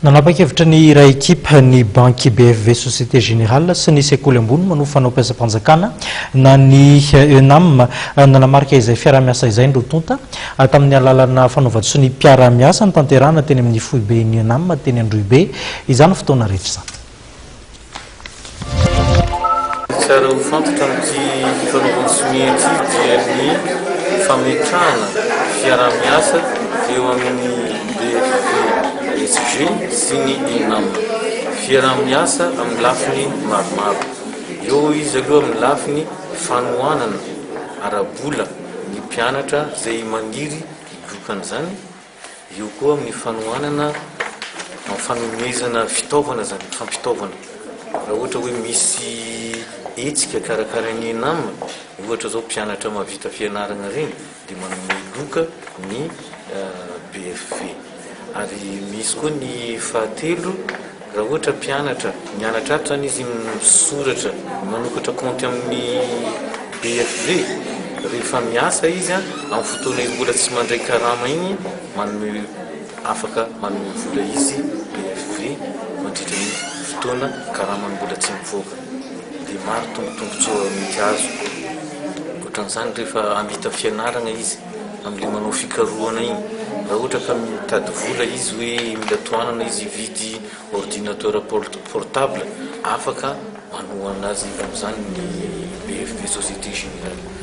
Nanapa-kevitra ny iray ekipa ny banky BFV Société Générale sy ny sekoly ambony manohy fanaom-piasam-panjakana na ny ENAM nanamarika izay fiara-miasa izay ndro tonta tamin'ny alalana fanaovana sy ny mpiara-miasa ny tanterahana teny amin'ny foibe ny ENAM teny Androibe izany fotoana rehetra izany. Tsara ho fantatra amin'ity fanaovana sy ny ety dia ny fametrahana fiara-miasa eo amin'ny BFV SG sy ny ENAM. Fiara-miasa amin'ny lafiny maromaro. Eo izy aloha amin'ny lafiny fanohanana arabola ny mpianatra izay maniry hilokan'izany. Eo koa amin'ny fanohanana fanomezana fitaovana zany, fampitaovana. Raha ohatra hoe misy etsika karakara ny ENAM, ohatra zao mpianatra mahavita fianarana reny dia manome loka ny BFV. Ary misy koa ny fahatelo, raha ohatra mpianatra mianatra ato zany izy misoratra manokatra compte amin'ny BFV, rehefa miasa izy amin'ny fotoana izy mbola tsy mandray karama iny manome afaka manome vola izy BFV mandritra ny fotoana karamany mbola tsy mivoaka. Dia maro tombotombotsoa mety azo. Ohatran'izany rehefa hamita fianarana izy amin'ilay manao fikarohana iny. Raha ohatra ka mitady vola izy hoe mila tohanana izy vidy ordinateur portable, afaka manohana azy amin'izany ny BFV Société Générale.